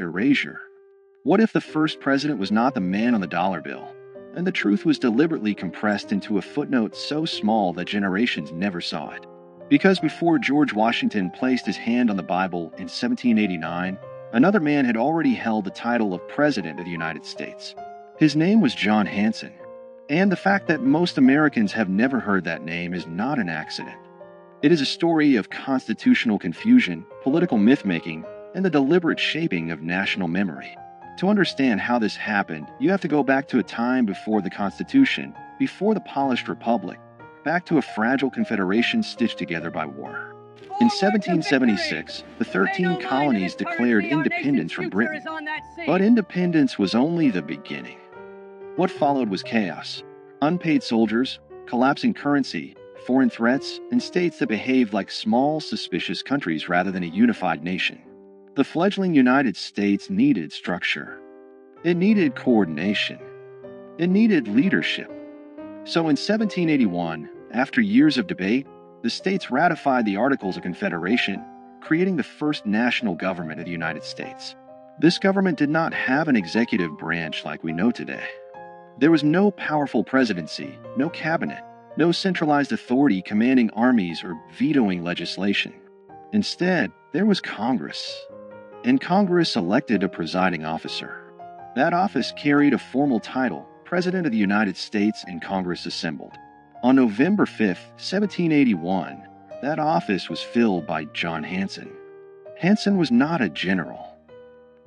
erasure. What if the first president was not the man on the dollar bill, and the truth was deliberately compressed into a footnote so small that generations never saw it? Because before George Washington placed his hand on the Bible in 1789, another man had already held the title of President of the United States. His name was John Hanson, and the fact that most Americans have never heard that name is not an accident. It is a story of constitutional confusion, political myth-making, and the deliberate shaping of national memory. To understand how this happened, you have to go back to a time before the Constitution, before the polished republic, back to a fragile confederation stitched together by war. In 1776, the 13 colonies declared independence from Britain, but independence was only the beginning. What followed was chaos: unpaid soldiers, collapsing currency, foreign threats, and states that behaved like small, suspicious countries rather than a unified nation. The fledgling United States needed structure. It needed coordination. It needed leadership. So in 1781, after years of debate, the states ratified the Articles of Confederation, creating the first national government of the United States. This government did not have an executive branch like we know today. There was no powerful presidency, no cabinet, no centralized authority commanding armies or vetoing legislation. Instead, there was Congress. And Congress elected a presiding officer. That office carried a formal title, President of the United States, and Congress assembled. On November 5, 1781, that office was filled by John Hanson. Hanson was not a general.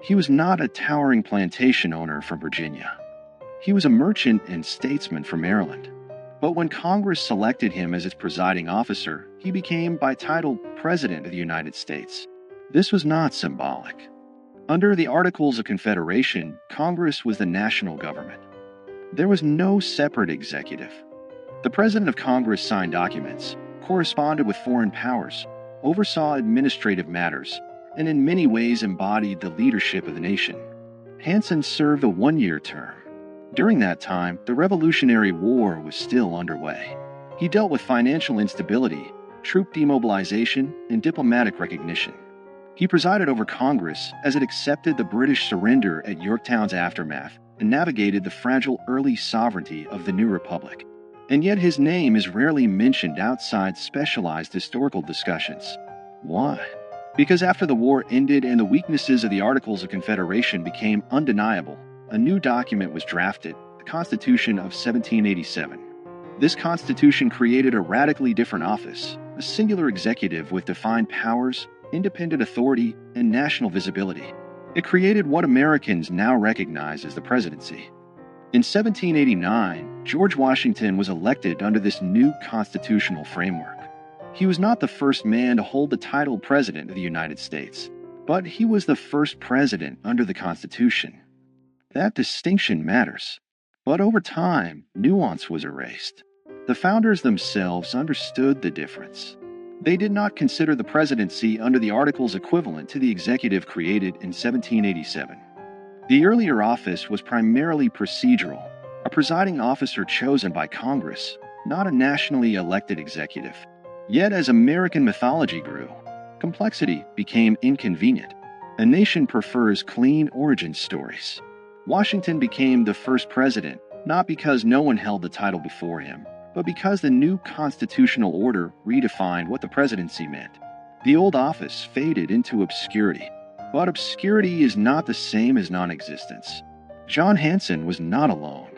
He was not a towering plantation owner from Virginia. He was a merchant and statesman from Maryland. But when Congress selected him as its presiding officer, he became by title President of the United States. This was not symbolic. Under the Articles of Confederation, Congress was the national government. There was no separate executive. The President of Congress signed documents, corresponded with foreign powers, oversaw administrative matters, and in many ways embodied the leadership of the nation. Hanson served a one-year term. During that time, the Revolutionary War was still underway. He dealt with financial instability, troop demobilization, and diplomatic recognition. He presided over Congress as it accepted the British surrender at Yorktown's aftermath and navigated the fragile early sovereignty of the new republic. And yet his name is rarely mentioned outside specialized historical discussions. Why? Because after the war ended and the weaknesses of the Articles of Confederation became undeniable, a new document was drafted, the Constitution of 1787. This Constitution created a radically different office, a singular executive with defined powers, independent authority, and national visibility. It created what Americans now recognize as the presidency. In 1789, George Washington was elected under this new constitutional framework. He was not the first man to hold the title President of the United States, but he was the first president under the Constitution. That distinction matters. But over time, nuance was erased. The founders themselves understood the difference. They did not consider the presidency under the Articles equivalent to the executive created in 1787. The earlier office was primarily procedural, a presiding officer chosen by Congress, not a nationally elected executive. Yet as American mythology grew, complexity became inconvenient. A nation prefers clean origin stories. Washington became the first president, not because no one held the title before him, but because the new constitutional order redefined what the presidency meant. The old office faded into obscurity. But obscurity is not the same as non-existence. John Hanson was not alone.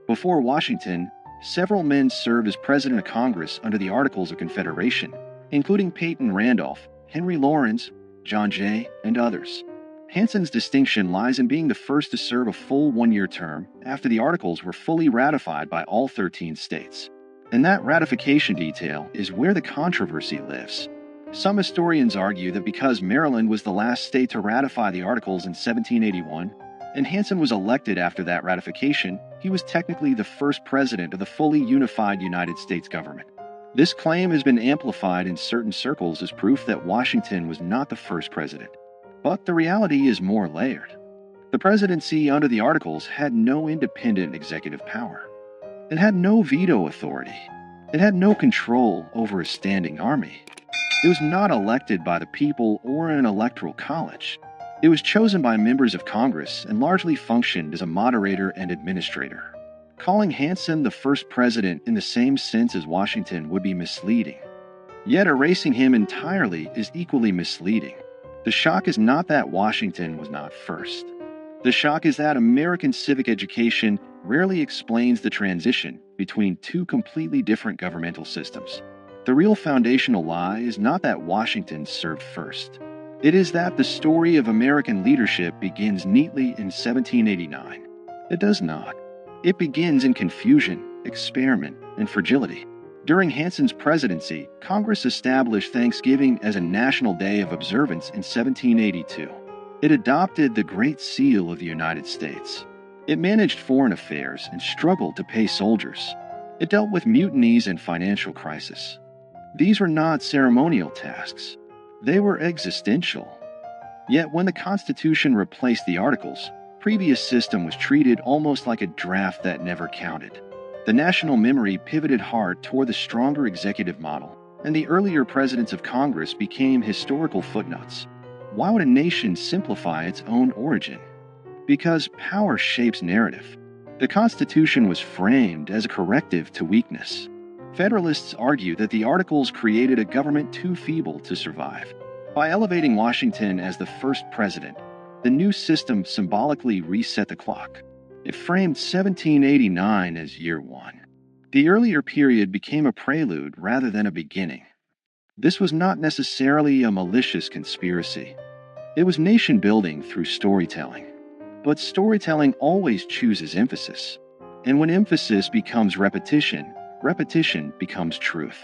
Before Washington, several men served as President of Congress under the Articles of Confederation, including Peyton Randolph, Henry Laurens, John Jay, and others. Hanson's distinction lies in being the first to serve a full one-year term after the Articles were fully ratified by all 13 states. And that ratification detail is where the controversy lives. Some historians argue that because Maryland was the last state to ratify the Articles in 1781, and Hanson was elected after that ratification, he was technically the first president of the fully unified United States government. This claim has been amplified in certain circles as proof that Washington was not the first president. But the reality is more layered. The presidency under the Articles had no independent executive power. It had no veto authority. It had no control over a standing army. It was not elected by the people or an electoral college. It was chosen by members of Congress and largely functioned as a moderator and administrator. Calling Hanson the first president in the same sense as Washington would be misleading. Yet erasing him entirely is equally misleading. The shock is not that Washington was not first. The shock is that American civic education rarely explains the transition between two completely different governmental systems. The real foundational lie is not that Washington served first. It is that the story of American leadership begins neatly in 1789. It does not. It begins in confusion, experiment, and fragility. During Hanson's presidency, Congress established Thanksgiving as a national day of observance in 1782. It adopted the Great Seal of the United States. It managed foreign affairs and struggled to pay soldiers. It dealt with mutinies and financial crisis. These were not ceremonial tasks. They were existential. Yet when the Constitution replaced the Articles, the previous system was treated almost like a draft that never counted. The national memory pivoted hard toward the stronger executive model, and the earlier presidents of Congress became historical footnotes. Why would a nation simplify its own origin? Because power shapes narrative. The Constitution was framed as a corrective to weakness. Federalists argue that the Articles created a government too feeble to survive. By elevating Washington as the first president, the new system symbolically reset the clock. It framed 1789 as year one. The earlier period became a prelude rather than a beginning. This was not necessarily a malicious conspiracy. It was nation-building through storytelling. But storytelling always chooses emphasis. And when emphasis becomes repetition, repetition becomes truth.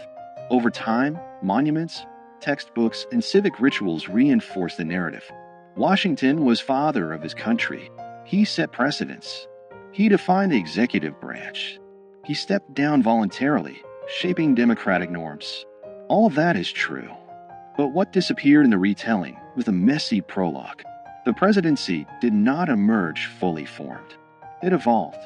Over time, monuments, textbooks, and civic rituals reinforce the narrative. Washington was father of his country. He set precedents. He defined the executive branch. He stepped down voluntarily, shaping democratic norms. All of that is true. But what disappeared in the retelling was the messy prologue. The presidency did not emerge fully formed. It evolved.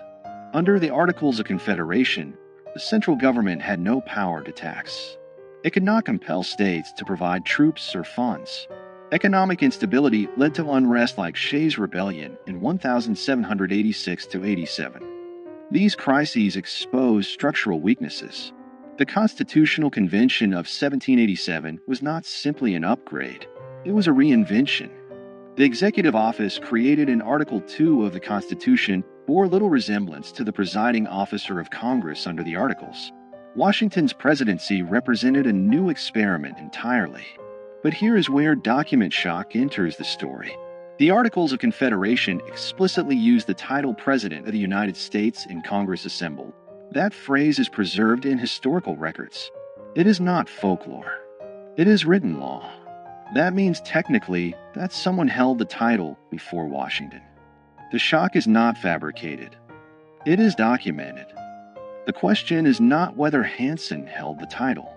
Under the Articles of Confederation, the central government had no power to tax. It could not compel states to provide troops or funds. Economic instability led to unrest like Shays' Rebellion in 1786–87. These crises exposed structural weaknesses. The Constitutional Convention of 1787 was not simply an upgrade, it was a reinvention. The executive office created in Article 2 of the Constitution bore little resemblance to the presiding officer of Congress under the Articles. Washington's presidency represented a new experiment entirely. But here is where document shock enters the story. The Articles of Confederation explicitly use the title President of the United States in Congress assembled. That phrase is preserved in historical records. It is not folklore. It is written law. That means technically that someone held the title before Washington. The shock is not fabricated. It is documented. The question is not whether Hanson held the title.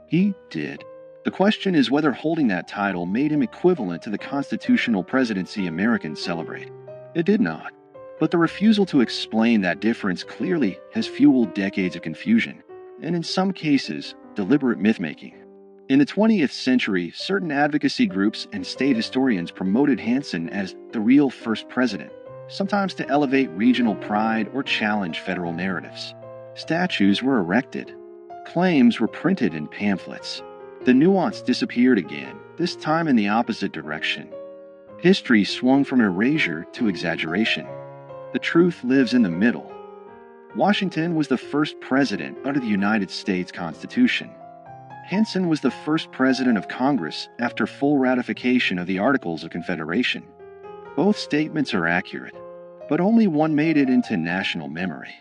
He did. The question is whether holding that title made him equivalent to the constitutional presidency Americans celebrate. It did not. But the refusal to explain that difference clearly has fueled decades of confusion, and in some cases, deliberate myth-making. In the 20th century, certain advocacy groups and state historians promoted Hanson as the real first president, sometimes to elevate regional pride or challenge federal narratives. Statues were erected. Claims were printed in pamphlets. The nuance disappeared again, this time in the opposite direction. History swung from erasure to exaggeration. The truth lives in the middle. Washington was the first president under the United States Constitution. Hanson was the first president of Congress after full ratification of the Articles of Confederation. Both statements are accurate, but only one made it into national memory.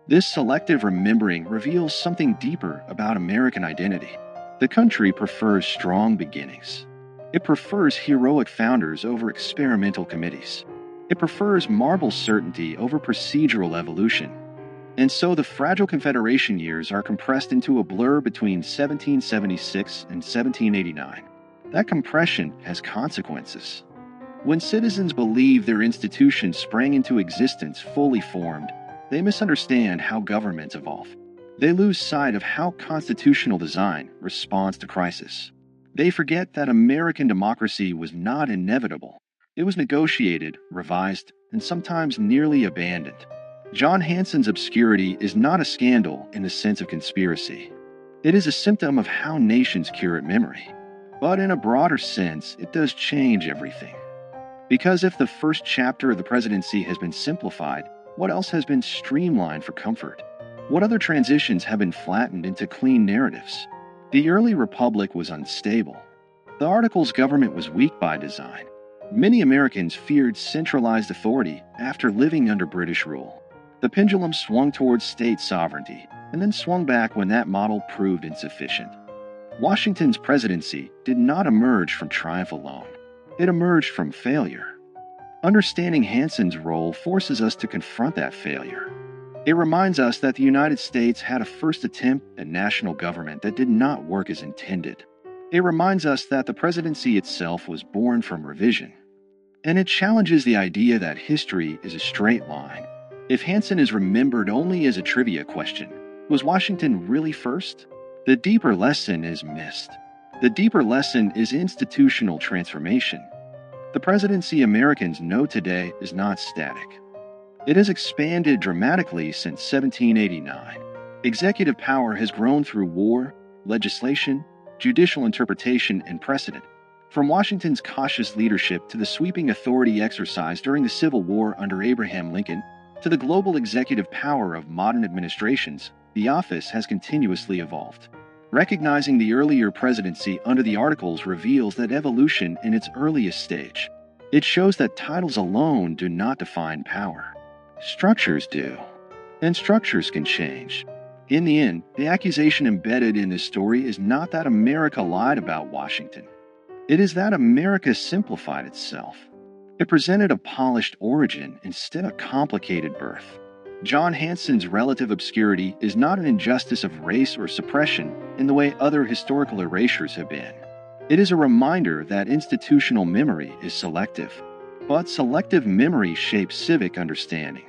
This selective remembering reveals something deeper about American identity. The country prefers strong beginnings. It prefers heroic founders over experimental committees. It prefers marble certainty over procedural evolution. And so the fragile Confederation years are compressed into a blur between 1776 and 1789. That compression has consequences. When citizens believe their institutions sprang into existence fully formed, they misunderstand how governments evolve. They lose sight of how constitutional design responds to crisis. They forget that American democracy was not inevitable. It was negotiated, revised, and sometimes nearly abandoned. John Hanson's obscurity is not a scandal in the sense of conspiracy. It is a symptom of how nations curate memory. But in a broader sense, it does change everything. Because if the first chapter of the presidency has been simplified, what else has been streamlined for comfort? What other transitions have been flattened into clean narratives? The early republic was unstable. The Articles government was weak by design. Many Americans feared centralized authority after living under British rule. The pendulum swung towards state sovereignty, and then swung back when that model proved insufficient. Washington's presidency did not emerge from triumph alone. It emerged from failure. Understanding Hanson's role forces us to confront that failure. It reminds us that the United States had a first attempt at national government that did not work as intended. It reminds us that the presidency itself was born from revision. And it challenges the idea that history is a straight line. If Hanson is remembered only as a trivia question, was Washington really first? The deeper lesson is missed. The deeper lesson is institutional transformation. The presidency Americans know today is not static. It has expanded dramatically since 1789. Executive power has grown through war, legislation, judicial interpretation, and precedent. From Washington's cautious leadership to the sweeping authority exercised during the Civil War under Abraham Lincoln, to the global executive power of modern administrations, the office has continuously evolved. Recognizing the earlier presidency under the Articles reveals that evolution in its earliest stage. It shows that titles alone do not define power. Structures do. And structures can change. In the end, the accusation embedded in this story is not that America lied about Washington. It is that America simplified itself. It presented a polished origin instead of complicated birth. John Hanson's relative obscurity is not an injustice of race or suppression in the way other historical erasures have been. It is a reminder that institutional memory is selective, but selective memory shapes civic understanding.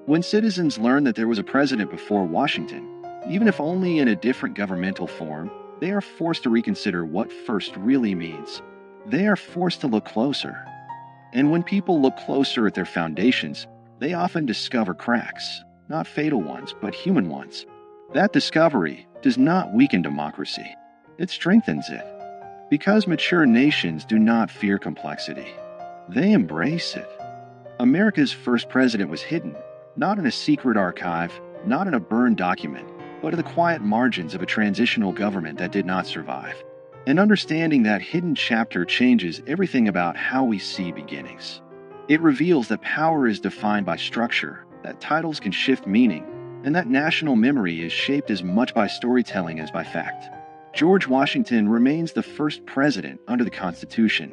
When citizens learn that there was a president before Washington, even if only in a different governmental form, they are forced to reconsider what first really means. They are forced to look closer. And when people look closer at their foundations, they often discover cracks, not fatal ones, but human ones. That discovery does not weaken democracy. It strengthens it. Because mature nations do not fear complexity. They embrace it. America's first president was hidden, not in a secret archive, not in a burned document, but in the quiet margins of a transitional government that did not survive. And understanding that hidden chapter changes everything about how we see beginnings. It reveals that power is defined by structure, that titles can shift meaning, and that national memory is shaped as much by storytelling as by fact. George Washington remains the first president under the Constitution.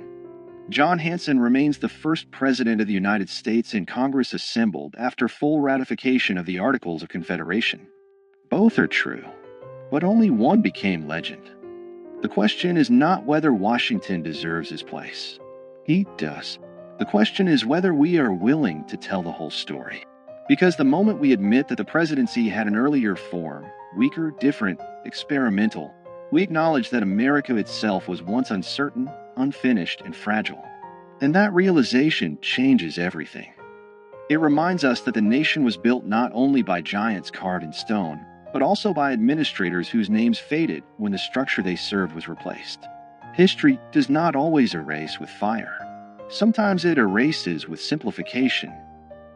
John Hanson remains the first president of the United States in Congress assembled after full ratification of the Articles of Confederation. Both are true, but only one became legend. The question is not whether Washington deserves his place. He does. The question is whether we are willing to tell the whole story. Because the moment we admit that the presidency had an earlier form, weaker, different, experimental, we acknowledge that America itself was once uncertain, unfinished, and fragile. And that realization changes everything. It reminds us that the nation was built not only by giants carved in stone, but also by administrators whose names faded when the structure they served was replaced. History does not always erase with fire. Sometimes it erases with simplification.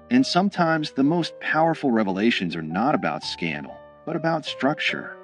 And sometimes the most powerful revelations are not about scandal, but about structure.